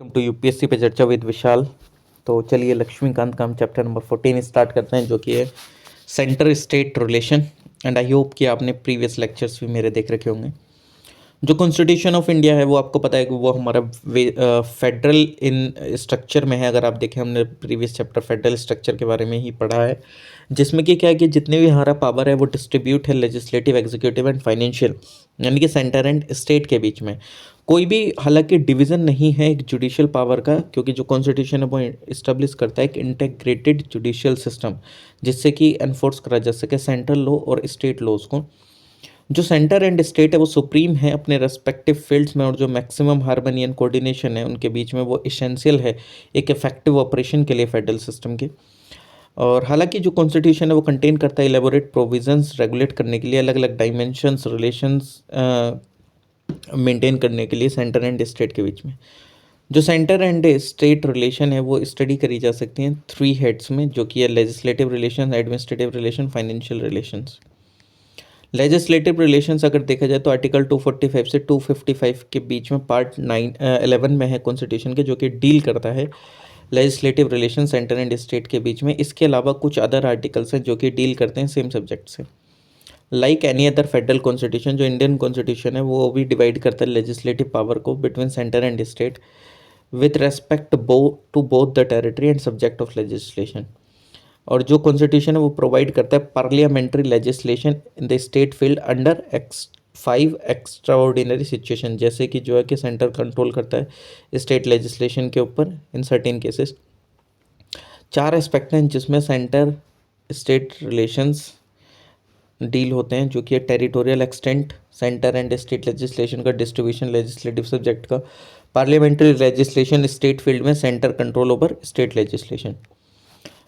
Welcome to UPSC पे चर्चा with विशाल। तो चलिए लक्ष्मीकांत का हम चैप्टर नंबर 14 स्टार्ट करते हैं, जो कि है centre state relation. And I hope कि आपने प्रीवियस लेक्चर्स भी मेरे देख रखे होंगे। जो कॉन्स्टिट्यूशन ऑफ इंडिया है वो आपको पता है कि वो हमारा फेडरल इन स्ट्रक्चर में है। अगर आप देखें, हमने प्रीवियस चैप्टर फेडरल स्ट्रक्चर के बारे में ही पढ़ा है, जिसमें कि क्या है कि जितने भी हमारा पावर है वो डिस्ट्रीब्यूट है लेजिस्लेटिव, एग्जीक्यूटिव एंड फाइनेंशियल, यानी कि सेंटर एंड स्टेट के बीच में। कोई भी हालांकि डिवीज़न नहीं है एक जुडिशियल पावर का, क्योंकि जो कॉन्स्टिट्यूशन है वो इस्टेब्लिश करता है एक इंटेग्रेटेड जुडिशियल सिस्टम, जिससे कि एनफोर्स करा जा सके सेंट्रल लॉ और स्टेट लॉज को। जो सेंटर एंड स्टेट है वो सुप्रीम है अपने रेस्पेक्टिव फील्ड्स में, और जो मैक्सिमम हार्मनी एंड कोऑर्डिनेशन है उनके बीच में वो इसेंशियल है एक इफेक्टिव ऑपरेशन के लिए फेडरल सिस्टम के। और हालांकि जो कॉन्स्टिट्यूशन है वो कंटेन करता है इलेबोरेट प्रोविजंस रेगुलेट करने के लिए, अलग अलग डायमेंशंस रिलेशंस मेंटेन करने के लिए सेंटर एंड स्टेट के बीच में। जो सेंटर एंड स्टेट रिलेशन है वो स्टडी करी जा सकती हैं 3 हेड्स में, जो कि है legislative relation, administrative relation, financial relations. Legislative relations अगर देखा जाए तो आर्टिकल 245 से 255 के बीच में पार्ट 11 में है कॉन्स्टिट्यूशन के, जो कि डील करता है legislative relation centre and state के बीच में। इसके अलावा कुछ अदर आर्टिकल्स हैं जो कि डील करते हैं सेम सब्जेक्ट से। Like any other federal constitution, जो इंडियन कॉन्स्टिट्यूशन है वो भी डिवाइड करता है लेजिस्लेटिव पावर को between centre and state with respect to both the territory and subject of legislation. और जो कॉन्स्टिट्यूशन है वो प्रोवाइड करता है parliamentary legislation in the state field under 5 extraordinary situation, जैसे कि जो है कि सेंटर कंट्रोल करता है स्टेट लेजिस्लेशन के ऊपर इन सर्टेन केसेस। 4 एस्पेक्ट हैं जिसमें सेंटर स्टेट रिलेशंस डील होते हैं, जो कि territorial extent, centre and state legislation का डिस्ट्रीब्यूशन लेजिस्लेटिव सब्जेक्ट का, पार्लियामेंट्री लेजिस्लेशन स्टेट फील्ड में centre control over state legislation.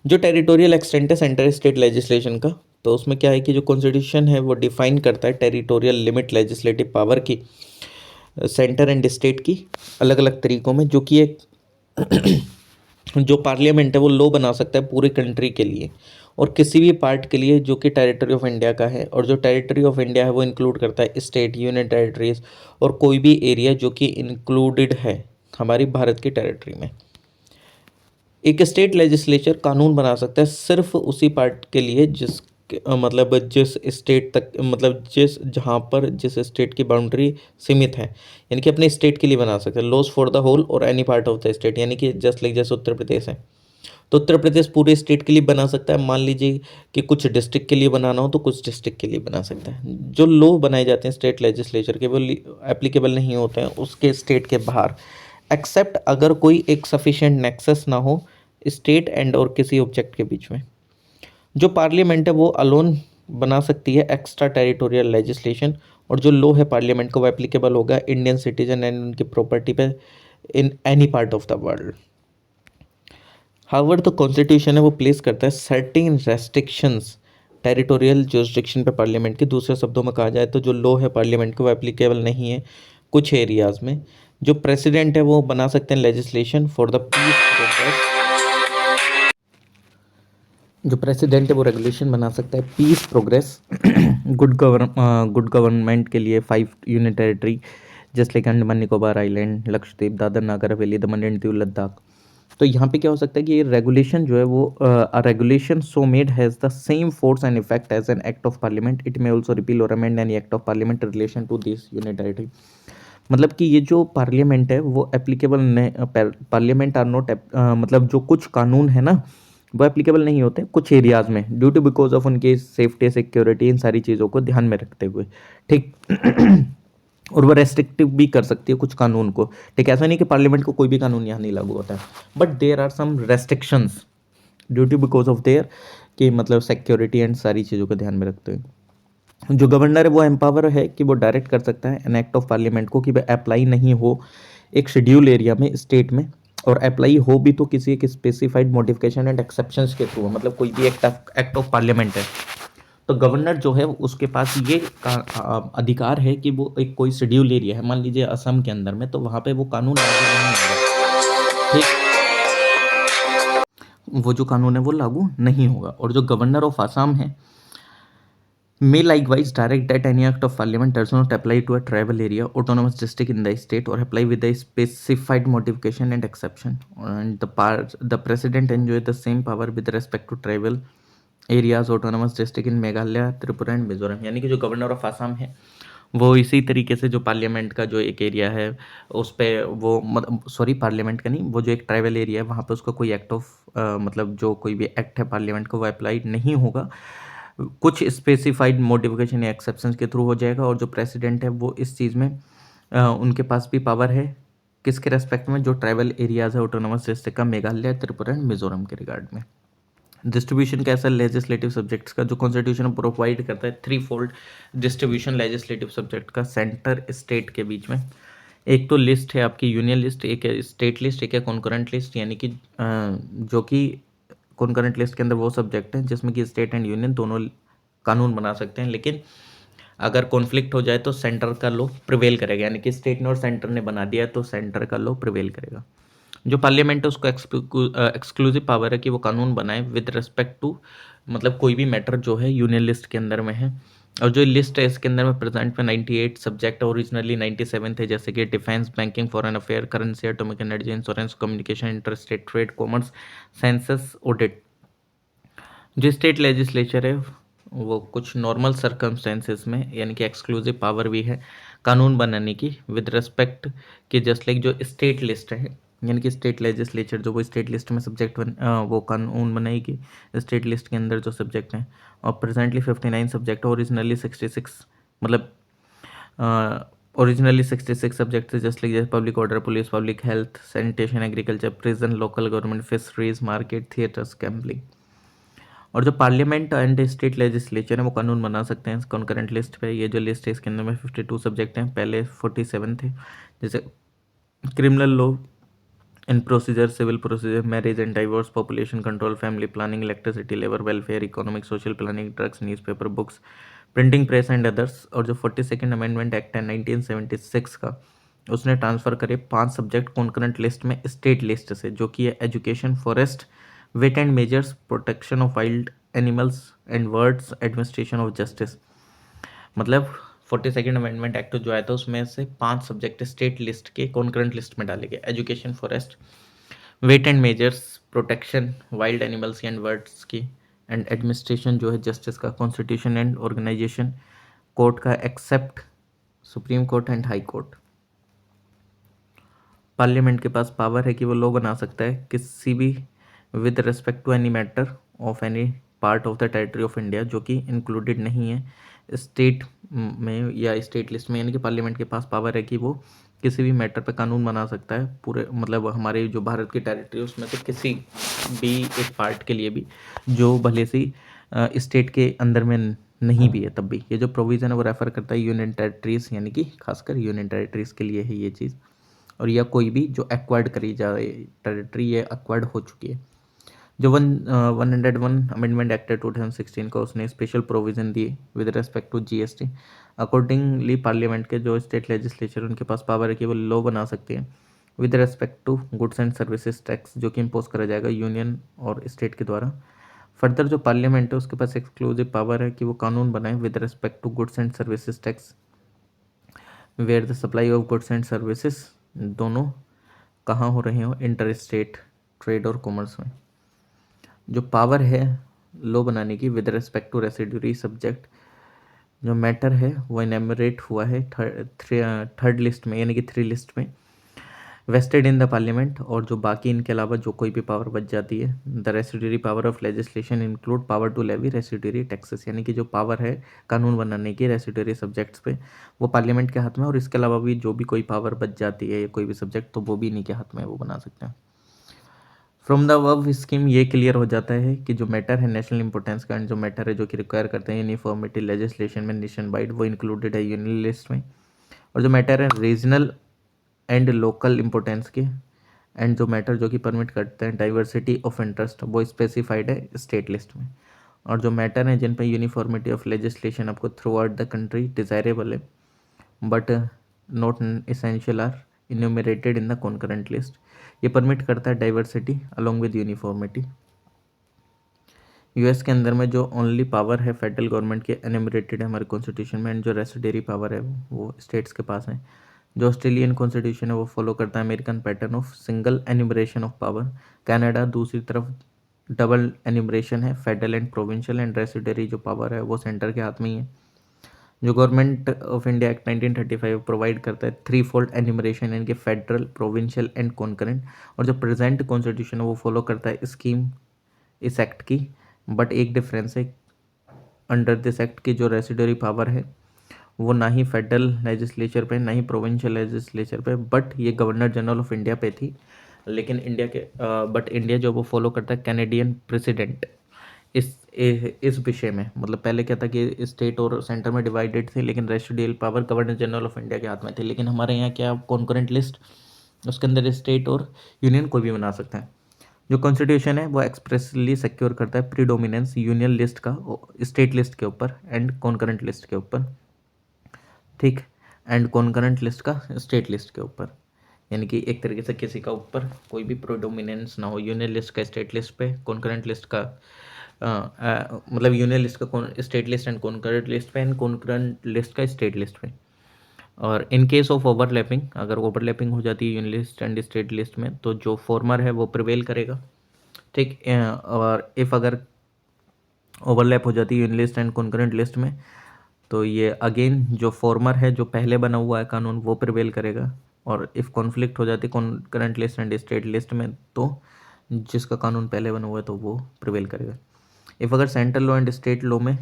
जो टेरिटोरियल एक्सटेंट है सेंटर स्टेट लेजिस्लेशन का, तो उसमें क्या है कि जो कॉन्स्टिट्यूशन है वो डिफाइन करता है टेरिटोरियल लिमिट लेजिस्लेटिव पावर की सेंटर एंड स्टेट की अलग अलग तरीकों में, जो कि एक जो पार्लियामेंट है वो लॉ बना सकता है पूरी कंट्री के लिए और किसी भी पार्ट के लिए जो कि टेरिटरी ऑफ इंडिया का है। और जो टेरिटरी ऑफ इंडिया है वो इंक्लूड करता है स्टेट, यूनियन टेरिटरीज और कोई भी एरिया जो कि इंक्लूडेड है हमारी भारत की टेरिटरी में। एक स्टेट लेजिस्लेचर कानून बना सकता है सिर्फ उसी पार्ट के लिए मतलब जिस स्टेट तक, मतलब जहाँ पर जिस स्टेट की बाउंड्री सीमित है, यानी कि अपने स्टेट के लिए बना सकते हैं। लॉज फॉर द होल और any part of the state, यानी कि जस्ट लाइक जैसे उत्तर प्रदेश है तो उत्तर प्रदेश पूरे स्टेट के लिए बना सकता है। मान लीजिए कि कुछ डिस्ट्रिक्ट के लिए बनाना हो तो कुछ डिस्ट्रिक्ट के लिए बना सकता है। जो लॉ बनाए जाते हैं स्टेट लेजिस्लेचर के वो एप्लीकेबल नहीं होते हैं उसके स्टेट के बाहर, एक्सेप्ट अगर कोई एक सफिशिएंट नेक्सस ना हो स्टेट एंड और किसी ऑब्जेक्ट के बीच में। जो पार्लियामेंट है वो अलोन बना सकती है एक्स्ट्रा टेरिटोरियल लेजिस्लेशन, और जो लॉ है पार्लियामेंट को वो एप्लीकेबल होगा इंडियन सिटीजन एंड उनकी प्रॉपर्टी पे in any part of the world. However the constitution है वो प्लेस करता है सर्टेन रेस्ट्रिक्शंस टेरिटोरियल जुरिस्डिक्शन पे पार्लियामेंट की। दूसरे शब्दों में कहा जाए तो जो लॉ है पार्लियामेंट को वो एप्लीकेबल नहीं है कुछ एरियाज में। जो प्रेसिडेंट है वो बना सकते हैं legislation for the peace progress, जो प्रेसिडेंट है वो रेगुलेशन बना सकता है पीस प्रोग्रेस गुड गवर्नमेंट के लिए 5 यूनियन टेरिटरी जैसे like Andaman Nicobar island, Lakshadweep, Dadar Nagar Haveli, Daman and Diu, Ladakh. तो यहाँ पे क्या हो सकता है कि ये रेगुलेशन जो है वो regulation so made has the same force and effect as an act of parliament, it may also repeal or amend any act of parliament relation to this union territory. मतलब कि ये जो पार्लियामेंट है वो applicable नहीं, parliament are not, मतलब जो कुछ कानून है ना वो एप्लीकेबल नहीं होते कुछ एरियाज़ में ड्यू टू बिकॉज ऑफ उनकी सेफ्टी, सिक्योरिटी, इन सारी चीज़ों को ध्यान में रखते हुए। ठीक और वो रेस्ट्रिक्टिव भी कर सकती है कुछ कानून को। ठीक, ऐसा नहीं कि पार्लियामेंट को कोई भी कानून यहाँ नहीं लागू होता है, but there are some restrictions due to because of there कि मतलब सिक्योरिटी एंड सारी चीज़ों को ध्यान में रखते हुए। जो गवर्नर है वो एम्पावर है कि वो डायरेक्ट कर सकता है एन एक्ट ऑफ पार्लियामेंट को कि वह अप्लाई नहीं हो एक शेड्यूल एरिया में, स्टेट में, और अप्लाई हो भी तो किसी एक स्पेसिफाइड मॉडिफिकेशन एंड एक्सेप्शंस के थ्रू। मतलब कोई भी एक्ट ऑफ पार्लियामेंट है तो गवर्नर जो है उसके पास ये अधिकार है कि वो एक कोई शेड्यूल एरिया है, मान लीजिए असम के अंदर में, तो वहाँ पे वो कानून लागू नहीं होगा। ठीक, वो जो कानून है वो लागू नहीं होगा। और जो गवर्नर ऑफ असम है may likewise direct that any act of parliament does not apply to a tribal area, autonomous district in the state, or apply with a specified modification and exception. And the president enjoy the same power with respect to tribal areas autonomous district in Meghalaya, Tripura and Mizoram. यानी कि जो governor of Assam है वो इसी तरीके से जो parliament का जो एक एरिया है उस पर वो सॉरी पार्लियामेंट का नहीं, वो जो एक ट्राइबल एरिया है वहाँ पे उसका कोई एक्ट ऑफ मतलब जो कोई भी एक्ट है पार्लियामेंट का वो अप्लाई नहीं होगा, कुछ स्पेसिफाइड मॉडिफिकेशन या एक्सेप्शंस के थ्रू हो जाएगा। और जो प्रेसिडेंट है वो इस चीज़ में उनके पास भी पावर है किसके रेस्पेक्ट में, जो ट्राइबल एरियाज है ऑटोनमस डिस्ट्रिक्ट का मेघालय, त्रिपुरा एंड मिजोरम के रिगार्ड में। डिस्ट्रीब्यूशन कैसा लेजिस्लेटिव सब्जेक्ट्स का जो कॉन्स्टिट्यूशन प्रोवाइड करता है, three fold distribution legislative subject का सेंटर स्टेट के बीच में। एक तो लिस्ट है आपकी यूनियन लिस्ट, एक है स्टेट लिस्ट, एक है कॉन्करेंट लिस्ट। यानी कि जो कि कॉन्करेंट लिस्ट के अंदर वो सब्जेक्ट हैं जिसमें कि स्टेट एंड यूनियन दोनों कानून बना सकते हैं, लेकिन अगर कॉन्फ्लिक्ट हो जाए तो सेंटर का लॉ प्रिवेल करेगा। यानी कि स्टेट ने और सेंटर ने बना दिया तो सेंटर का लॉ प्रिवेल करेगा। जो पार्लियामेंट है उसको एक्सक्लूसिव पावर है कि वो कानून बनाए विद रिस्पेक्ट टू मतलब कोई भी मैटर जो है यूनियन लिस्ट के अंदर में है। और जो लिस्ट है इसके अंदर में प्रेजेंट में 98 सब्जेक्ट, ओरिजिनली 97 थे, जैसे कि defence, banking, foreign affair, currency, atomic energy, insurance, communication, interstate trade, commerce, census, audit. जो स्टेट लेजिस्लेचर है वो कुछ नॉर्मल सर्कमस्टेंसेस में यानी कि एक्सक्लूसिव पावर भी है कानून बनाने की विद रिस्पेक्ट कि जस्ट लाइक जो स्टेट लिस्ट है, यानी कि स्टेट लेजिस्लेचर जो वो स्टेट लिस्ट में सब्जेक्ट वो कानून बनाएगी स्टेट लिस्ट के अंदर जो सब्जेक्ट हैं। और प्रेजेंटली 59 सब्जेक्ट, ओरिजिनली 66 मतलब ओरिजिनली 66 सब्जेक्ट थे, जस्ट लाइक जैसे public order, police, public health, sanitation, agriculture, prison, local government, fisheries, market, theatres, gambling. और जो पार्लियामेंट एंड स्टेट लेजिस्लेचर है वो कानून बना सकते हैं कॉन्करेंट लिस्ट पे। ये जो लिस्ट है इसके अंदर में 52 सब्जेक्ट हैं, पहले 47 थे, जैसे criminal law and procedure, civil procedure, marriage and divorce, population control, family planning, electricity, labour welfare, economic social planning, drugs, newspaper, books, printing press and others. और जो 42nd अमेंडमेंट एक्ट है 1976 का, उसने ट्रांसफ़र करे 5 सब्जेक्ट कॉन्करेंट लिस्ट में state list से, जो कि है education, forest, weight and measures, protection of wild animals and birds, administration of justice. मतलब 42nd अमेंडमेंट एक्ट जो आया था उसमें से 5 सब्जेक्ट स्टेट लिस्ट के कॉन्करेंट लिस्ट में डाले गए, education, forest, weight and measures, protection wild animals and birds की, एंड एडमिनिस्ट्रेशन जो है जस्टिस का, कॉन्स्टिट्यूशन एंड ऑर्गेनाइजेशन कोर्ट का except supreme court and high court. Parliament के पास पावर है कि वो लॉ बना सकता है किसी भी with respect to any matter of any part of the territory of India जो कि इंक्लूडेड नहीं है स्टेट में या स्टेट लिस्ट में। यानी कि पार्लियामेंट के पास पावर है कि वो किसी भी मैटर पे कानून बना सकता है पूरे मतलब हमारे जो भारत की टेरिटरी है उसमें से किसी भी एक पार्ट के लिए भी, जो भले से स्टेट के अंदर में नहीं भी है तब भी। ये जो प्रोविज़न है वो रेफ़र करता है यूनियन टेरिटरीज़, यानी कि खासकर यूनियन टेरिटरीज़ के लिए है ये चीज़। और या कोई भी जो एक्वायर्ड करी जाए टेरिटरी ये एक्वायर्ड हो चुकी है। जो 101 अमेंडमेंट एक्ट है 2016 का, उसने स्पेशल प्रोविज़न दिए with respect to GST. Accordingly parliament के जो स्टेट लेजिस्लेचर उनके पास पावर है कि वो लॉ बना सकते हैं with respect to goods and services tax जो कि इम्पोज करा जाएगा यूनियन और स्टेट के द्वारा। फर्दर जो पार्लियामेंट है उसके पास एक्सक्लूसिव पावर है कि वो कानून बनाए with respect to goods and services tax where the supply of goods and services दोनों कहाँ हो रहे हो, इंटर स्टेट ट्रेड और कॉमर्स में। जो पावर है लॉ बनाने की with respect to residuary subject जो मैटर है वो इनैमरेट हुआ है थर्ड लिस्ट में, यानी कि 3 लिस्ट में वेस्टेड इन द पार्लियामेंट। और जो बाकी इनके अलावा जो कोई भी पावर बच जाती है, the residuary power of legislation include power to levy residuary taxes, यानी कि जो पावर है कानून बनाने की रेसिड्यूरी सब्जेक्ट्स पे वो पार्लियामेंट के हाथ में। और इसके अलावा भी जो भी कोई पावर बच जाती है या कोई भी सब्जेक्ट तो वो भी इन्हीं के हाथ में वो बना सकते हैं। फ्रॉम द वर्ब स्कीम ये क्लियर हो जाता है कि जो मैटर है नेशनल इंपॉर्टेंस का एंड जो मैटर है जो कि रिक्वायर करते हैं यूनिफॉर्मिटी लेजिस्लेशन में नेशन वाइड वो इंक्लूडेड है यूनियन लिस्ट में। और जो मैटर है रीजनल एंड लोकल इंपॉर्टेंस के एंड जो मैटर जो कि परमिट करते हैं डाइवर्सिटी ऑफ इंटरेस्ट वो स्पेसिफाइड है स्टेट लिस्ट में। और जो मैटर हैं जिन पर यूनिफॉर्मिटी ऑफ लेजिस्लेशन आपको throughout the country desirable है but not essential are enumerated in the concurrent list. ये परमिट करता है diversity along with uniformity. US के अंदर में जो ओनली पावर है फेडरल गवर्नमेंट के एनिमरेटेड है हमारे कॉन्स्टिट्यूशन में, एंड जो रेसिडेरी पावर है वो स्टेट्स के पास है। जो ऑस्ट्रेलियन कॉन्स्टिट्यूशन है वो फॉलो करता है American pattern of single enumeration of power. Canada दूसरी तरफ डबल एन्यूमरेशन है, फेडरल एंड प्रोविंशियल, एंड रेसिडेरी जो पावर है वो सेंटर के हाथ में ही है। जो government of India act 1935 provide करता है थ्री फोल्ड एन्यूमरेशन, यानी कि फेडरल, प्रोविंशियल एंड कॉन्करेंट। और जो प्रेजेंट कॉन्स्टिट्यूशन है वो फॉलो करता है स्कीम इस एक्ट की, बट एक डिफरेंस है, अंडर दिस एक्ट की जो रेसिडरी पावर है वो ना ही फेडरल लेजिस्लेचर पे ना ही प्रोविंशियल लेजिस्लेचर पे, बट ये गवर्नर जनरल ऑफ इंडिया पे थी। लेकिन इंडिया के बट इंडिया जो वो फॉलो करता है कैनेडियन प्रेसिडेंट इस विषय में। मतलब पहले क्या था कि स्टेट और सेंटर में डिवाइडेड थे, लेकिन residual power governor general of India के हाथ में थे। लेकिन हमारे यहाँ क्या कॉन्करेंट लिस्ट, उसके अंदर स्टेट और यूनियन कोई भी बना सकता है। जो कॉन्स्टिट्यूशन है वो एक्सप्रेसली सिक्योर करता है प्रीडोमिनेंस यूनियन लिस्ट का स्टेट लिस्ट के ऊपर एंड कॉन्करेंट लिस्ट के ऊपर, ठीक, एंड कॉन्करेंट लिस्ट का स्टेट लिस्ट के ऊपर। यानी कि एक तरीके से किसी का ऊपर कोई भी प्रीडोमिनेंस ना हो, यूनियन लिस्ट का स्टेट लिस्ट पे, कॉन्करेंट लिस्ट का मतलब यूनियन लिस्ट का state list and concurrent list पे, एंड कॉन्करेंट लिस्ट का स्टेट लिस्ट पे। और इन केस ऑफ ओवरलैपिंग, अगर ओवरलैपिंग हो जाती है union list and state list में, तो जो फॉर्मर है वो प्रिवेल करेगा, ठीक। और इफ़ अगर ओवरलैप हो जाती है union list and concurrent list में, तो ये अगेन जो फॉर्मर है, जो पहले बना हुआ है कानून, वो प्रिवेल करेगा। और इफ़ कॉन्फ्लिक्ट हो जाती है concurrent list and state list में, तो जिसका कानून पहले बना हुआ है तो वो प्रिवेल करेगा। इफ़ अगर central law and state law में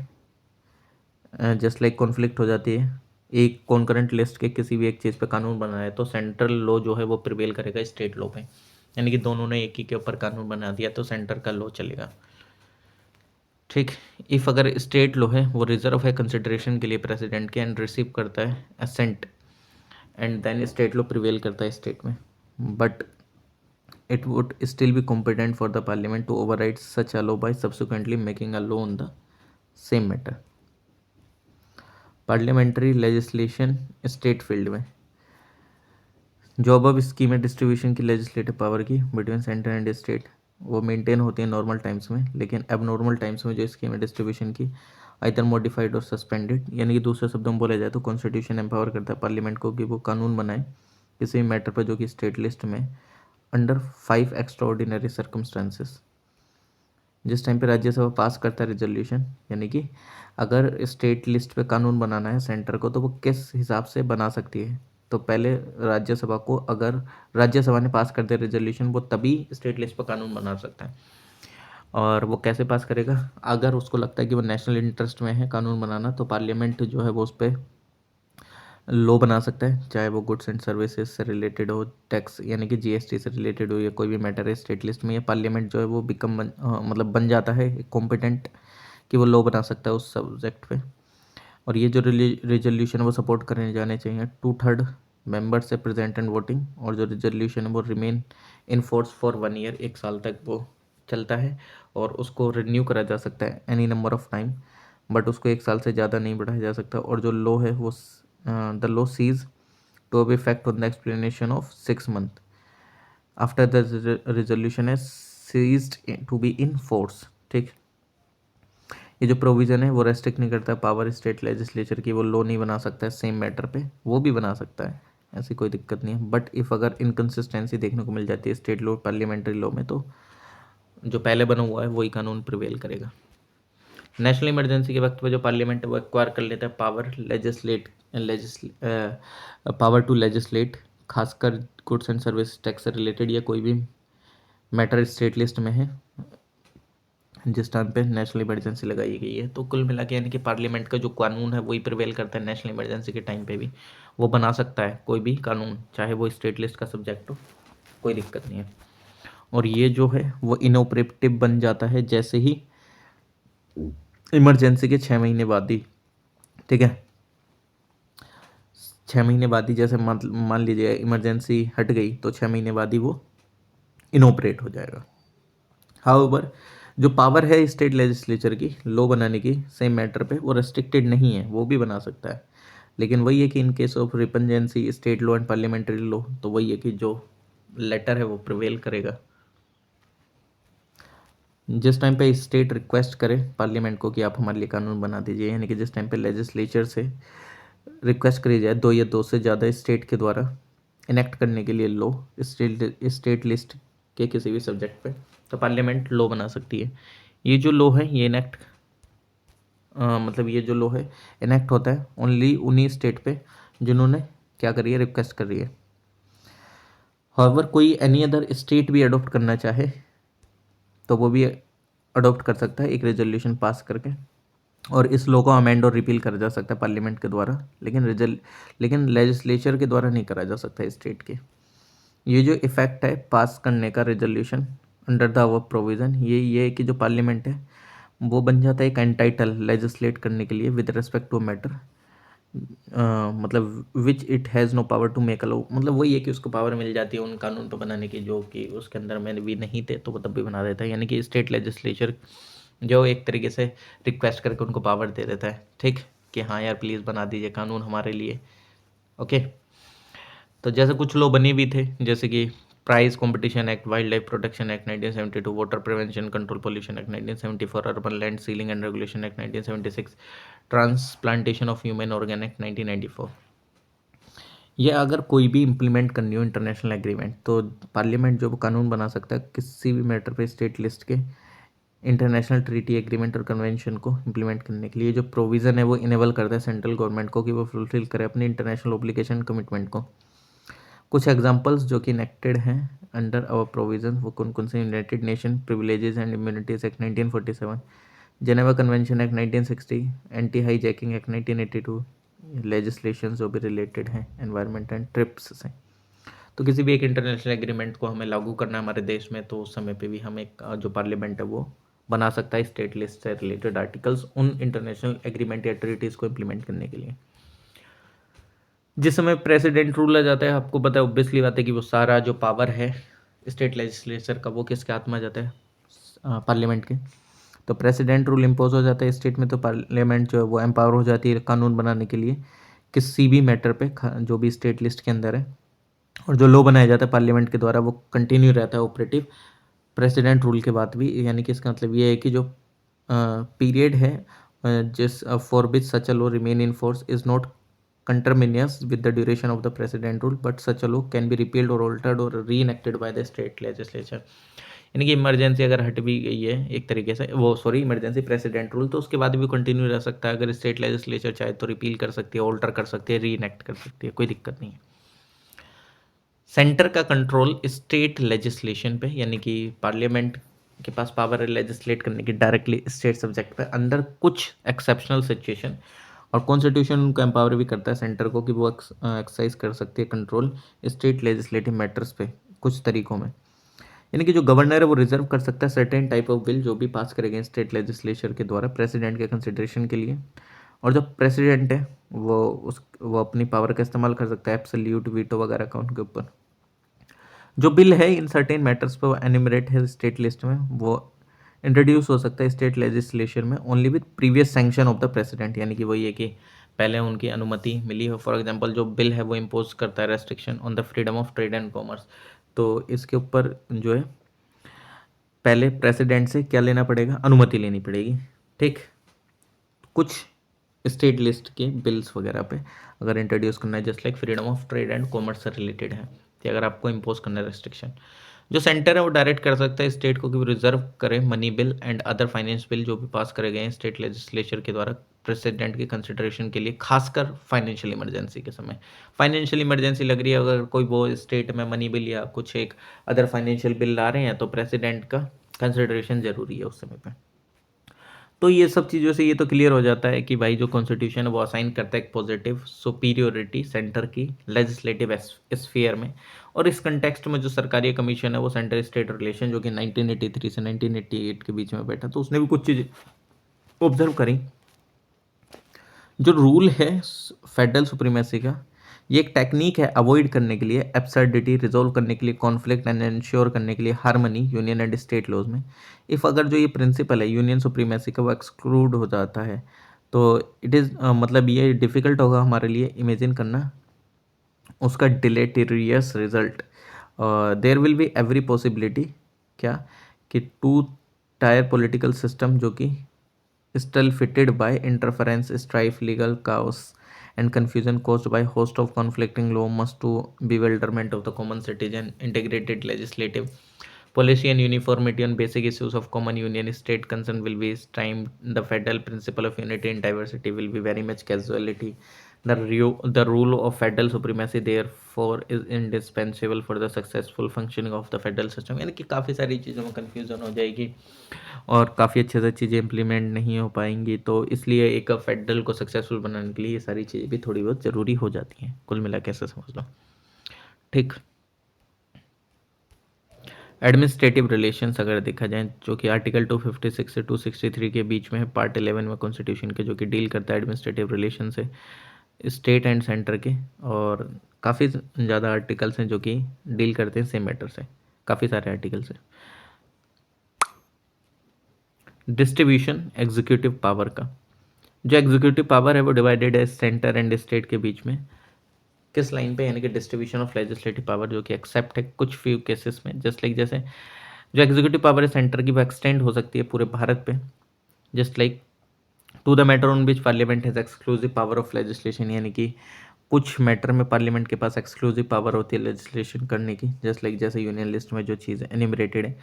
जस्ट लाइक कॉन्फ्लिक्ट हो जाती है, एक कॉन्करेंट लिस्ट के किसी भी एक चीज़ पे कानून बना है, तो सेंट्रल लॉ जो है वो प्रिवेल करेगा स्टेट लॉ पे। यानी कि दोनों ने एक ही के ऊपर कानून बना दिया तो सेंटर का लॉ चलेगा, ठीक। इफ़ अगर स्टेट लॉ है वो रिजर्व है कंसिडरेशन के लिए प्रेसिडेंट के, एंड रिसीव करता है assent, and then state law prevail करता है स्टेट में, but it would still be competent for the parliament to override such a law by subsequently making a law on the same matter. Parliamentary legislation state field में जो अब scheme है distribution की legislative power की between centre and state, वो maintain होती है normal times में, लेकिन अब नॉर्मल टाइम्स में जो स्कीम है डिस्ट्रीब्यूशन की आइदर मॉडिफाइड और सस्पेंडेड, यानी कि दूसरे शब्दों में बोला जाए तो कॉन्स्टिट्यूशन एम्पावर करता है पार्लियामेंट को कि वो कानून बनाए किसी भी मैटर पर जो कि स्टेट लिस्ट में अंडर 5 एक्स्ट्राऑर्डिनरी सर्कमस्टांसेस। जिस टाइम पे राज्यसभा पास करता है रिजोल्यूशन, यानी कि अगर स्टेट लिस्ट पे कानून बनाना है सेंटर को, तो वो किस हिसाब से बना सकती है, तो पहले राज्यसभा को, अगर राज्यसभा ने पास कर दिया रिजोल्यूशन, वो तभी स्टेट लिस्ट पर कानून बना सकता है। और वो कैसे पास करेगा, अगर उसको लगता है कि वो नेशनल इंटरेस्ट में है कानून बनाना, तो पार्लियामेंट जो है वो उस पर लॉ बना सकता है, चाहे वो गुड्स एंड सर्विसेज से रिलेटेड हो, टैक्स यानी कि जीएसटी से रिलेटेड हो, या कोई भी मैटर है स्टेट लिस्ट में, या पार्लियामेंट जो है वो मतलब बन जाता है कॉम्पिटेंट कि वो लॉ बना सकता है उस सब्जेक्ट पे। और ये जो रिजोल्यूशन वो सपोर्ट करने जाने चाहिए 2/3 मेंबर्स से प्रेजेंट एंड वोटिंग, और जो रिजोल्यूशन है वो remain in force for 1 year, 1 साल तक वो चलता है, और उसको रिन्यू करा जा सकता है any number of time, but उसको 1 साल से ज़्यादा नहीं बढ़ाया जा सकता। और जो लॉ है वो the law cease to have effect on the explanation of 6 month after the resolution is ceased to be in force, ठीक। ये जो प्रोविज़न है वो रेस्ट्रिक्ट नहीं करता पावर स्टेट लेजिस्लेचर की, वो लॉ नहीं बना सकता है सेम मैटर पे, वो भी बना सकता है, ऐसी कोई दिक्कत नहीं है। बट इफ़ अगर इनकन्सिस्टेंसी देखने को मिल जाती है स्टेट लॉ पार्लियामेंट्री लॉ में, तो जो पहले बना हुआ है वही कानून प्रिवेल करेगा। नेशनल इमरजेंसी के वक्त पे जो पार्लियामेंट वो एक्वायर कर लेता है पावर टू लेजिस्लेट, खासकर गुड्स एंड सर्विस टैक्स से रिलेटेड, या कोई भी मैटर स्टेट लिस्ट में है जिस टाइम पे नेशनल इमरजेंसी लगाई गई है। तो कुल मिला के यानी कि पार्लियामेंट का जो कानून है वही प्रिवेल करता है नेशनल इमरजेंसी के टाइम पे भी, वो बना सकता है कोई भी कानून, चाहे वो स्टेट लिस्ट का सब्जेक्ट हो, कोई दिक्कत नहीं है। और ये जो है वो इनऑपरेटिव बन जाता है जैसे ही इमरजेंसी के 6 महीने बाद ही, ठीक है। 6 महीने बाद ही, जैसे मान लीजिए इमरजेंसी हट गई तो 6 महीने बाद ही वो इनऑपरेट हो जाएगा। हाउएवर जो पावर है स्टेट लेजिस्लेचर की लॉ बनाने की सेम मैटर पे, वो रेस्ट्रिक्टेड नहीं है, वो भी बना सकता है। लेकिन वही है कि in case of repugnancy state law and parliamentary law, तो वही है कि जो लेटर है वो प्रिवेल करेगा। जिस टाइम पे स्टेट रिक्वेस्ट करे पार्लियामेंट को कि आप हमारे लिए कानून बना दीजिए, यानी कि जिस टाइम पे लेजिस्लेचर से रिक्वेस्ट करी जाए दो या दो से ज़्यादा स्टेट के द्वारा इनेक्ट करने के लिए लॉ स्टेट लिस्ट के किसी भी सब्जेक्ट पे, तो पार्लियामेंट लॉ बना सकती है। ये जो लॉ है ये इनेक्ट मतलब ये जो लॉ है इनेक्ट होता है ओनली उन्हीं स्टेट पे जिन्होंने क्या करी है, रिक्वेस्ट कर रही है। हाउएवर कोई एनी अदर स्टेट भी अडोप्ट करना चाहे तो वो भी अडोप्ट कर सकता है एक रेजोल्यूशन पास करके, और इस लॉ को अमेंड और रिपील करा जा सकता है पार्लियामेंट के द्वारा, लेकिन लेजिस्लेचर के द्वारा नहीं करा जा सकता स्टेट के। ये जो इफेक्ट है पास करने का resolution under the above provision, ये है कि जो पार्लियामेंट है वो बन जाता है एक एंटाइटल लेजिस्लेट करने के लिए विद रिस्पेक्ट टू मैटर, मतलब which it has no power to make a law, मतलब वही है कि उसको पावर मिल जाती है उन कानून तो बनाने की जो कि उसके अंदर में भी नहीं थे तो वो तब भी बना देता है। यानी कि स्टेट लेजिस्लेचर जो एक तरीके से रिक्वेस्ट करके उनको पावर दे देता है, ठीक, कि हाँ यार प्लीज़ बना दीजिए कानून हमारे लिए। ओके, तो जैसे कुछ लॉ बने भी थे जैसे कि prize competition act, wild life protection act 1972, water prevention control pollution act 1974, urban land ceiling and regulation act 1976, transplantation of human organ act 1994। ये अगर कोई भी इम्प्लीमेंट करनी हो इंटरनेशनल एग्रीमेंट तो पार्लियामेंट जो कानून बना सकता है किसी भी मैटर पे स्टेट लिस्ट के इंटरनेशनल ट्रीटी एग्रीमेंट और कन्वेंशन को इम्प्लीमेंट करने के लिए जो प्रोविज़न है वो इनेबल करता है सेंट्रल गवर्नमेंट को कि वो फुलफिल करे अपनी इंटरनेशनल ऑब्लिगेशन कमिटमेंट को। कुछ एग्जांपल्स जो कि इनेक्टेड हैं अंडर आवर प्रोविजन वो कौन कौन से, United nation privileges and immunities act 1947, Geneva convention act 1960, anti hijacking act 1982, legislation जो भी रिलेटेड हैं एनवायरनमेंट एंड ट्रिप्स से। तो किसी भी एक इंटरनेशनल एग्रीमेंट को हमें लागू करना है हमारे देश में तो उस समय पे भी हम एक जो पार्लियामेंट है वो बना सकता है स्टेट लिस्ट से रिलेटेड आर्टिकल्स उन इंटरनेशनल एग्रीमेंट या ट्रीटीज़ को इम्प्लीमेंट करने के लिए। जिस समय प्रेसिडेंट रूल आ जाता है आपको पता है ऑब्वियसली बात है कि वो सारा जो पावर है स्टेट लेजिस्लेचर का वो किसके हाथ में आ जाता है, पार्लियामेंट के। तो प्रेसिडेंट रूल इम्पोज हो जाता है स्टेट में तो पार्लियामेंट जो है वो एम्पावर हो जाती है कानून बनाने के लिए किसी भी मैटर पे जो भी स्टेट लिस्ट के अंदर है, और जो लॉ बनाया जाता है पार्लियामेंट के द्वारा वो कंटिन्यू रहता है ऑपरेटिव प्रेसिडेंट रूल के बाद भी। यानी कि इसका मतलब ये है कि जो पीरियड है जिस for which such a law remain in force is not conterminous with the duration of the president rule but such a law can be repealed or altered or reenacted by the state legislature। यानी कि emergency अगर हट भी गई है एक तरीके से वो इमरजेंसी प्रेसिडेंट रूल तो उसके बाद भी कंटिन्यू रह सकता है, अगर स्टेट लेजिस्लेचर चाहे तो रिपील कर सकती है, ऑल्टर कर सकती है, री इनेक्ट कर सकती है, कोई दिक्कत नहीं है। सेंटर का कंट्रोल स्टेट लेजिस्लेशन पे, यानी कि पार्लियामेंट के पास पावर है लेजिस्लेट करने की डायरेक्टली स्टेट सब्जेक्ट पे अंडर कुछ एक्सेप्शनल सिचुएशन, और कॉन्स्टिट्यूशन उनको एम्पावर भी करता है सेंटर को कि वो एक्सरसाइज कर सकती है कंट्रोल स्टेट लेजिस्लेटिव मैटर्स पे कुछ तरीकों में। यानी कि जो गवर्नर है वो रिजर्व कर सकता है सर्टेन टाइप ऑफ बिल जो भी पास करेंगे स्टेट लेजिस्लेचर के द्वारा प्रेसिडेंट के कंसिडरेशन के लिए, और जो प्रेसिडेंट है वो अपनी पावर का इस्तेमाल कर सकता है एब्सोल्यूट वीटो वगैरह का उनके ऊपर। जो बिल है इन सर्टेन मैटर्स पर एनिमरेट है स्टेट लिस्ट में वो इंट्रोड्यूस हो सकता है स्टेट लेजिस्लेशन में only with previous sanction of the president, यानी कि वही है कि पहले उनकी अनुमति मिली हो। फॉर एग्जांपल जो बिल है वो इम्पोज करता है restriction on the freedom of trade and commerce, तो इसके ऊपर जो है पहले प्रेसिडेंट से क्या लेना पड़ेगा, अनुमति लेनी पड़ेगी। ठीक, कुछ स्टेट लिस्ट के बिल्स वगैरह पे अगर इंट्रोड्यूस करना है just like freedom of trade and commerce से रिलेटेड है कि अगर आपको इम्पोज करना है रेस्ट्रिक्शन, जो सेंटर है वो डायरेक्ट कर सकता है स्टेट को कि वो रिजर्व करे money bill and other finance bill जो भी पास करे गए हैं स्टेट लेजिस्लेचर के द्वारा प्रेसिडेंट की कंसिडरेशन के लिए, खासकर फाइनेंशियल इमरजेंसी के समय। फाइनेंशियल इमरजेंसी लग रही है अगर कोई वो स्टेट में मनी बिल या कुछ एक अदर फाइनेंशियल बिल ला रहे हैं तो प्रेसिडेंट का कंसिडरेशन ज़रूरी है उस समय पर। तो ये सब चीज़ों से ये तो क्लियर हो जाता है कि भाई जो कॉन्स्टिट्यूशन है वो असाइन करता है एक पॉजिटिव सुपीरियोरिटी सेंटर की लेजिस्लेटिव स्फीयर में, और इस कंटेक्स्ट में जो सरकारी कमीशन है वो सेंटर स्टेट रिलेशन जो कि 1983 से 1988 के बीच में बैठा तो उसने भी कुछ चीज़ें ऑब्जर्व करी। जो रूल है फेडरल सुप्रीमेसी का ये एक टेक्निक है अवॉइड करने के लिए एब्सर्डिटी, रिजोल्व करने के लिए कॉन्फ्लिक्ट एंड इंश्योर करने के लिए harmony union and state laws में। इफ़ अगर जो ये प्रिंसिपल है यूनियन सुप्रीमेसी का वो एक्सक्लूड हो जाता है तो इट इज़ मतलब ये डिफ़िकल्ट होगा हमारे लिए इमेजिन करना उसका deleterious result. There will be every possibility क्या कि टू टायर पॉलिटिकल सिस्टम जो कि still fitted by interference, strife, legal chaos, and confusion caused by host of conflicting law must to bewilderment of the common citizen. Integrated legislative policy and uniformity on basic issues of common union state concern will be stymied. The federal principle of unity and diversity will be very much casualty. The rule of federal supremacy therefore is indispensable for the successful functioning of the federal system. यानी कि काफ़ी सारी चीज़ों में confusion हो जाएगी और काफ़ी अच्छे से चीज़ें इम्प्लीमेंट नहीं हो पाएंगी, तो इसलिए एक फेडरल को सक्सेसफुल बनाने के लिए ये सारी चीज़ें भी थोड़ी बहुत ज़रूरी हो जाती हैं। कुल मिला के ऐसे समझ लो, ठीक। एडमिनिस्ट्रेटिव रिलेशंस अगर देखा जाए जो कि आर्टिकल 256 से 263 के बीच में है, पार्ट 11 में कॉन्स्टिट्यूशन के, जो कि डील करता है एडमिनिस्ट्रेटिव रिलेशन से स्टेट एंड सेंटर के, और काफ़ी ज़्यादा आर्टिकल्स हैं जो कि डील करते हैं सेम मैटर से, काफ़ी सारे आर्टिकल्स हैं। डिस्ट्रीब्यूशन एग्जीक्यूटिव पावर का, जो एग्जीक्यूटिव पावर है वो डिवाइडेड है सेंटर एंड स्टेट के बीच में किस लाइन पे, यानी कि डिस्ट्रीब्यूशन ऑफ लेजिस्लेटिव पावर, जो कि एक्सेप्ट है कुछ फ्यू केसेस में, जस्ट लाइक जैसे जो एग्जीक्यूटिव पावर है सेंटर की वो एक्सटेंड हो सकती है पूरे भारत पे, just like to the matter on which parliament has exclusive power of legislation, यानी कि कुछ मैटर में पार्लियामेंट के पास एक्सक्लूसिव पावर होती है लेजिस्लेशन करने की, जस्ट लाइक जैसे यूनियन लिस्ट में जो चीज़ एनिमरेटेड है,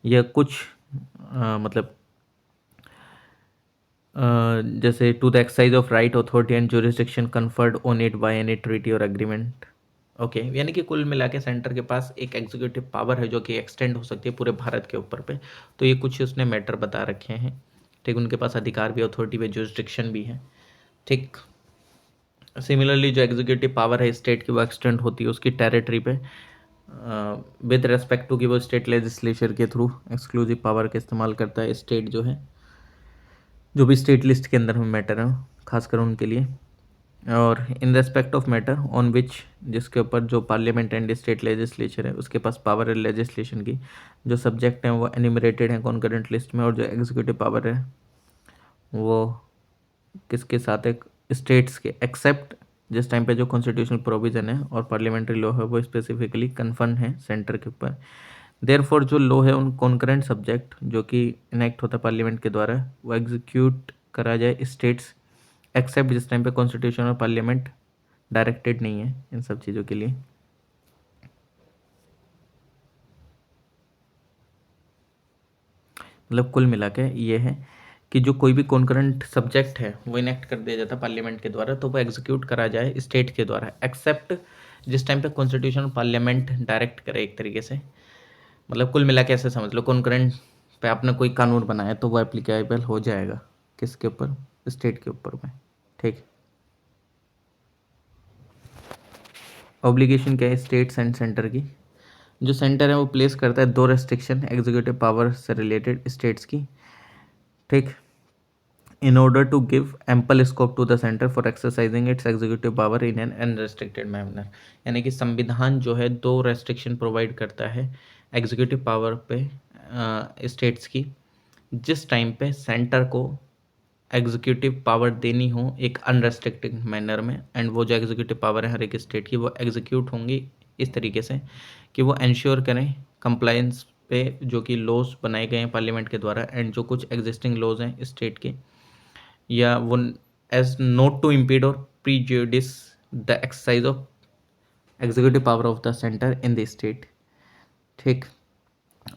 या कुछ मतलब जैसे to the exercise of right authority and jurisdiction conferred on it by any treaty or agreement. Okay, यानी कि कुल मिला के सेंटर के पास एक एग्जीक्यूटिव पावर है जो कि एक्सटेंड हो सकती है पूरे भारत के ऊपर पे, तो ये कुछ उसने मैटर बता रखे हैं, ठीक। उनके पास अधिकार भी, अथॉरिटी भी, जुरिस्डिक्शन भी है, ठीक। सिमिलरली जो एग्जीक्यूटिव पावर है स्टेट की वो एक्सटेंड होती है उसकी टेरिटरी पे विद रेस्पेक्ट टू कि वो स्टेट लेजिस्लेचर के थ्रू एक्सक्लूसिव पावर का इस्तेमाल करता है स्टेट जो है, जो भी स्टेट लिस्ट के अंदर में मैटर है खासकर उनके लिए, और in respect of matter on विच, जिसके ऊपर जो पार्लियामेंट एंड स्टेट लेजिस्लेचर है उसके पास पावर है लेजिस्लेशन की, जो सब्जेक्ट हैं वो एनिमरेटेड हैं कॉन्करेंट लिस्ट में, और जो एग्जीक्यूटिव पावर है वो किसके साथ है, स्टेट्स के, एक्सेप्ट जिस टाइम पे जो कॉन्स्टिट्यूशनल प्रोविजन है और पार्लियामेंट्री लॉ है वो स्पेसिफिकली कन्फर्म है सेंटर के ऊपर। देयरफॉर जो लॉ है उन कॉन्करेंट सब्जेक्ट जो कि इनेक्ट होता है पार्लियामेंट के द्वारा वो एग्जीक्यूट करा जाए स्टेट्स, एक्सेप्ट जिस टाइम पे कॉन्स्टिट्यूशन और पार्लियामेंट डायरेक्टेड नहीं है इन सब चीज़ों के लिए। मतलब कुल मिला के ये है कि जो कोई भी कॉन्करेंट सब्जेक्ट है वो इनेक्ट कर दिया जाता है पार्लियामेंट के द्वारा, तो वो एग्जीक्यूट करा जाए स्टेट के द्वारा, एक्सेप्ट जिस टाइम पे कॉन्स्टिट्यूशन और पार्लियामेंट डायरेक्ट करे एक तरीके से। मतलब कुल मिला के ऐसे समझ लो, कॉन्करेंट पे आपने कोई कानून बनाया तो वो एप्लीकेबल हो जाएगा किसके ऊपर, स्टेट के ऊपर में, ठीक। ऑब्लिगेशन क्या है स्टेट्स एंड सेंटर की, जो सेंटर है वो प्लेस करता है 2 रेस्ट्रिक्शन एग्जीक्यूटिव पावर से रिलेटेड स्टेट्स की, ठीक, in order to give ample scope to the center for exercising its executive power in an unrestricted manner। यानी कि संविधान जो है 2 रेस्ट्रिक्शन प्रोवाइड करता है एग्जीक्यूटिव पावर पे स्टेट्स की, जिस टाइम पे सेंटर को एग्जीक्यूटिव पावर देनी हो एक अनरेस्ट्रिक्टेड मैनर में, एंड वो जो एग्जीक्यूटिव पावर है हर एक स्टेट की वो एग्जीक्यूट होंगी इस तरीके से कि वो इंश्योर करें कंप्लायंस पे जो कि लॉज बनाए गए हैं पार्लियामेंट के द्वारा, एंड जो कुछ एग्जिस्टिंग लॉज हैं स्टेट के, या वो as not to impede or prejudice the exercise of executive power of the centre in the state, ठीक।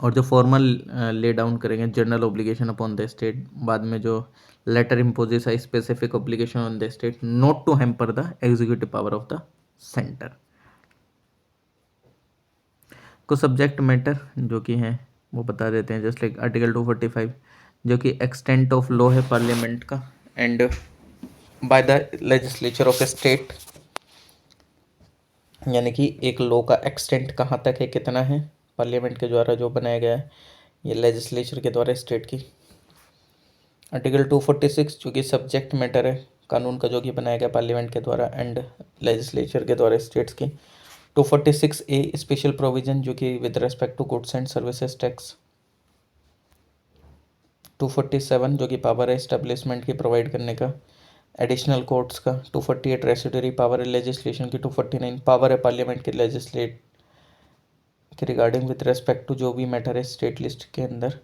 और जो फॉर्मल ले डाउन करेंगे general obligation upon the state, बाद में जो लेटर इम्पोजेस है specific obligation on the state not to hamper the executive power of the centre. कुछ subject matter जो कि हैं वो बता देते हैं, जस्ट लाइक आर्टिकल 245 जो कि एक्सटेंट ऑफ लॉ है पार्लियामेंट का and by the legislature of A state, यानी कि एक लॉ का एक्सटेंट कहाँ तक है, कितना है, पार्लियामेंट के द्वारा जो बनाया गया है ये लेजिस्लेचर के द्वारा स्टेट की। आर्टिकल 246 जो कि सब्जेक्ट मैटर है कानून का जो कि बनाया गया पार्लियामेंट के द्वारा एंड लेजिस्लेचर के द्वारा स्टेट्स की। 246A स्पेशल प्रोविजन जो कि with respect to goods and services tax. 247 जो कि पावर है एस्टेब्लिशमेंट की प्रोवाइड करने का एडिशनल कोर्ट्स का। 248 रेसिडरी पावर है लेजिस्लेशन की। 249 पावर है पार्लियामेंट के लेजिस्लेट के रिगार्डिंग विद रेस्पेक्ट टू जो भी मैटर है स्टेट लिस्ट के अंदर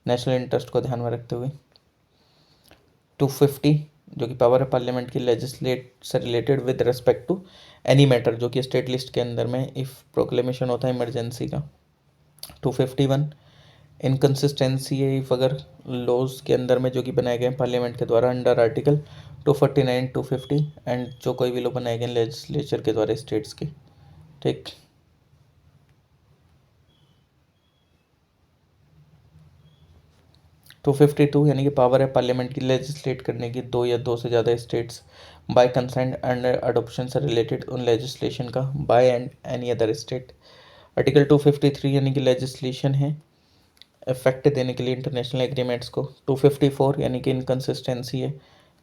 नेशनल इंटरेस्ट को ध्यान में रखते हुए। 250 जो कि पावर है पार्लियामेंट की लेजिस्लेट से related with respect to any matter, जो कि स्टेट लिस्ट के अंदर में इफ़ प्रोक्लेमेशन होता है इमरजेंसी का। 251 इनकन्सिस्टेंसी है इफ अगर लॉज के अंदर में जो कि बनाए गए हैं पार्लियामेंट के द्वारा अंडर आर्टिकल 249 250 एंड जो कोई भी लॉ बनाए गए लेजिस्लेचर के द्वारा स्टेट्स के। ठीक। 252 यानी कि पावर है पार्लियामेंट की लेजिस्लेट करने की दो या दो से ज़्यादा states by consent and adoption से रिलेटेड उन लेजिस्लेशन का by and any other state. Article 253 यानी कि लेजिस्लेशन है इफेक्ट देने के लिए इंटरनेशनल एग्रीमेंट्स को। 254 यानी कि इनकन्सिस्टेंसी है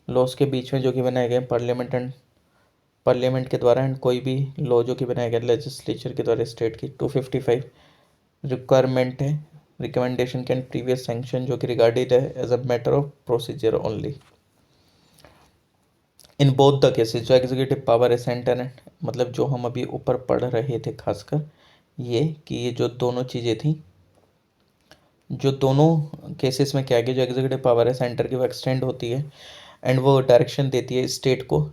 लॉज के बीच में जो कि बनाए गए पार्लियामेंट के द्वारा एंड कोई भी लॉ जो कि बनाया गया लेजिस्लेचर के द्वारा स्टेट की। 255 रिक्वायरमेंट है रिकमेंडेशन कैन प्रीवियस सैंक्शन जो कि रिगार्डेड है as a matter of procedure only in both the cases. जो एग्जीक्यूटिव पावर है सेंटर एंड मतलब जो हम अभी ऊपर पढ़ रहे थे खासकर ये कि ये जो दोनों चीज़ें थी, जो दोनों केसेस में क्या है कि जो एग्जीक्यूटिव पावर है सेंटर की वो एक्सटेंड होती है एंड वो डायरेक्शन देती है स्टेट को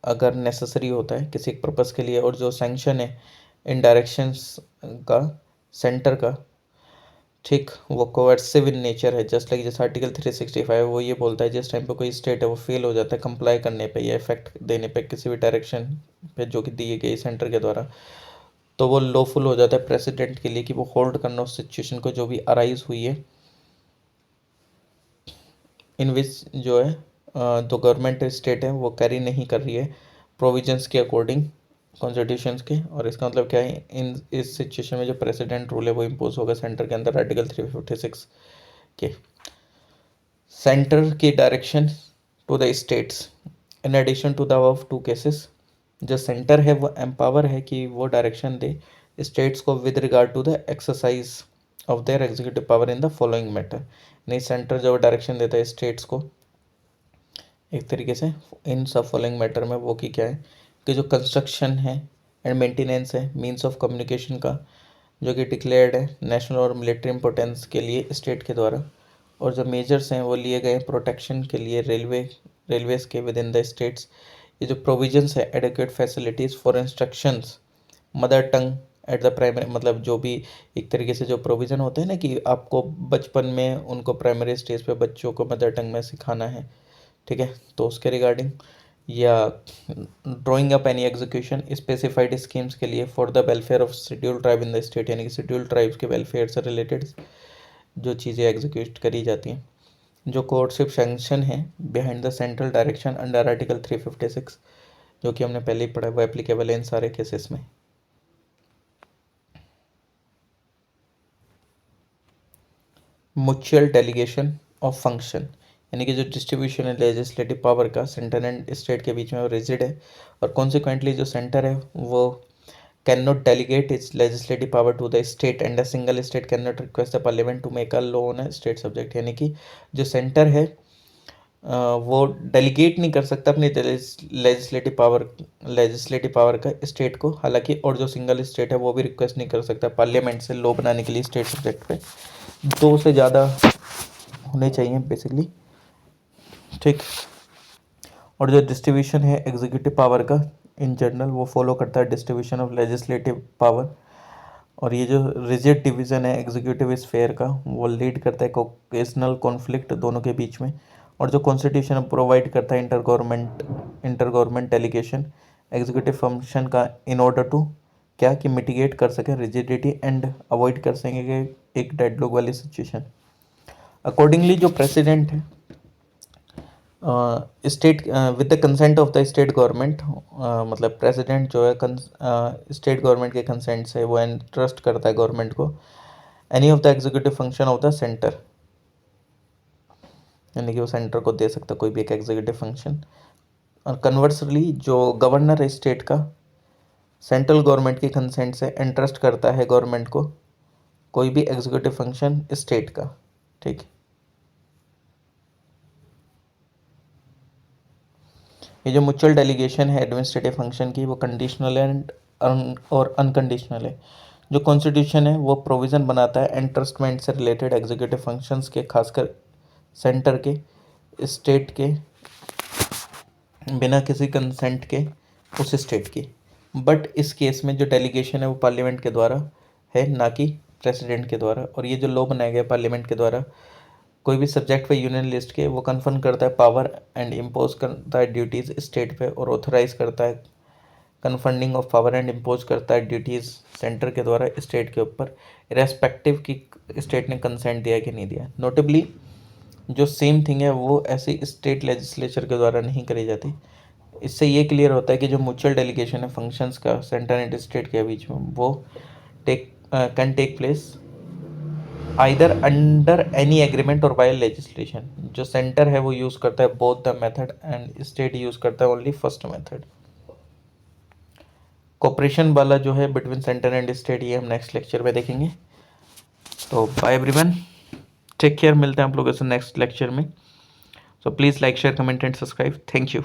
अगर नेसेसरी होता है किसी पर्पज़ के लिए, और जो सैंक्शन है इन डायरेक्शंस का सेंटर का, ठीक, वो कोवर्सिव इन नेचर है। जस्ट लाइक जैसे आर्टिकल 365 वो ये बोलता है जिस टाइम पे कोई स्टेट है वो फेल हो जाता है कंप्लाई करने पे या इफेक्ट देने पे किसी भी डायरेक्शन पे जो कि दी गई सेंटर के द्वारा, तो वो लॉफुल हो जाता है प्रेसिडेंट के लिए कि वो होल्ड करना उस सिचुएशन को जो भी अराइज हुई है इन विच जो है तो गवर्नमेंट स्टेट है वो कैरी नहीं कर रही है प्रोविजंस के अकॉर्डिंग कॉन्स्टिट्यूशंस के। और इसका मतलब क्या है इन इस सिचुएशन में जो प्रेसिडेंट रूल है वो इम्पोज होगा सेंटर के अंदर आर्टिकल 356 के। सेंटर की direction to the states in addition to the above two cases, जो सेंटर है वो एम्पावर है कि वो डायरेक्शन दे स्टेट्स को with regard to the exercise of their executive power in the following matter. नहीं, सेंटर जो डायरेक्शन देता है स्टेट्स को एक तरीके से इन सब फॉलोइंग मैटर में, वो कि क्या है कि जो कंस्ट्रक्शन है एंड मेंटेनेंस है मींस ऑफ कम्युनिकेशन का जो कि डिक्लेयर्ड है नेशनल और मिलिट्री इंपॉर्टेंस के लिए स्टेट के द्वारा, और जो मेजर्स हैं वो लिए गए प्रोटेक्शन के लिए रेलवेज के विद इन द स्टेट्स। ये जो प्रोविजंस है adequate facilities for instructions mother tongue at the primary, मतलब जो भी एक तरीके से जो प्रोविज़न होते हैं ना कि आपको बचपन में उनको प्राइमरी स्टेज पे बच्चों को मदर टंग में सिखाना है, ठीक है, तो उसके रिगार्डिंग या drawing up any execution specified schemes के लिए for the welfare of schedule tribe in the state, यानी कि शेड्यूल ट्राइब्स के वेलफेयर से रिलेटेड जो चीज़ें एग्जीक्यूट करी जाती हैं। जो कोर्टशिप सैंक्शन है behind the central direction under article 356 जो कि हमने पहले ही पढ़ा वो एप्लीकेबल है इन सारे केसेस में। म्यूचुअल डेलीगेशन ऑफ फंक्शन यानी कि जो डिस्ट्रीब्यूशन है लेजिस्लेटिव पावर का सेंटर एंड स्टेट के बीच में वो रिजिड है, और कॉन्सिक्वेंटली जो सेंटर है वो can not delegate its legislative power to the state and a single state can not request the parliament to make a law on a state subject, यानी कि जो सेंटर है वो डेलीगेट नहीं कर सकता अपनी लेजिस्लेटिव पावर का स्टेट को, हालांकि और जो सिंगल स्टेट है वो भी रिक्वेस्ट नहीं कर सकता पार्लियामेंट से लॉ बनाने के लिए स्टेट सब्जेक्ट पे। दो से ज़्यादा होने चाहिए बेसिकली, ठीक। और जो डिस्ट्रीब्यूशन है एग्जीक्यूटिव पावर का इन जनरल वो फॉलो करता है डिस्ट्रीब्यूशन ऑफ लेजिस्लेटिव पावर, और ये जो रिजिड डिवीज़न है एग्जीक्यूटिव स्फेयर का वो लीड करता है ओकेजनल कॉन्फ्लिक्ट दोनों के बीच में, और जो कॉन्स्टिट्यूशन प्रोवाइड करता है inter government delegation executive function का इन ऑर्डर टू क्या कि मिटिगेट कर सके रिजिडिटी एंड अवॉइड कर सकेंगे एक डेडलॉक वाली सिचुएशन। अकॉर्डिंगली जो प्रेसिडेंट है state with the consent of the state government, मतलब प्रेसिडेंट जो है स्टेट गवर्नमेंट के कंसेंट से वो एंट्रस्ट करता है गवर्नमेंट को any of the executive function of the centre, यानी कि वो सेंटर को दे सकता कोई भी एक एग्जीक्यूटिव फंक्शन। और कन्वर्सली जो गवर्नर है स्टेट का सेंट्रल गवर्नमेंट के कंसेंट से एंट्रस्ट करता है गवर्नमेंट को कोई भी एग्जीक्यूटिव फंक्शन स्टेट का, ठीक। ये जो म्यूचुअल डेलीगेशन है एडमिनिस्ट्रेटिव फंक्शन की वो कंडीशनल एंड और अनकंडीशनल है। जो कॉन्स्टिट्यूशन है वो प्रोविज़न बनाता है एंटरस्टमेंट से रिलेटेड एग्जीक्यूटिव फंक्शंस के, खासकर सेंटर के, स्टेट के, बिना किसी कंसेंट के उस स्टेट की। बट इस केस में जो डेलीगेशन है वो पार्लियामेंट के द्वारा है, ना कि प्रेसिडेंट के द्वारा। और ये जो लॉ बनाया गया पार्लियामेंट के द्वारा, कोई भी सब्जेक्ट पे यूनियन लिस्ट के, वो कन्फर्म करता है पावर एंड इम्पोज करता है ड्यूटीज़ स्टेट पे, और ऑथराइज करता है कन्फर्डिंग ऑफ पावर एंड इम्पोज करता है ड्यूटीज़ सेंटर के द्वारा स्टेट के ऊपर, रेस्पेक्टिव की स्टेट ने कंसेंट दिया कि नहीं दिया। नोटेबली जो सेम थिंग है वो ऐसी स्टेट लेजिस्लेचर के द्वारा नहीं करी जाती। इससे ये क्लियर होता है कि जो म्यूचुअल डेलीगेशन है फंक्शंस का सेंटर एंड स्टेट के बीच में, वो can take place either under any agreement or by legislation. जो सेंटर है वो यूज़ करता है both the method and state use करता है ओनली फर्स्ट मेथड। कोऑपरेशन वाला जो है बिटवीन सेंटर एंड स्टेट, ये हम नेक्स्ट लेक्चर में देखेंगे। तो बाय एवरीवन, टेक केयर, मिलते हैं आप लोगों से नेक्स्ट लेक्चर में। So please like, share, comment and subscribe. Thank you.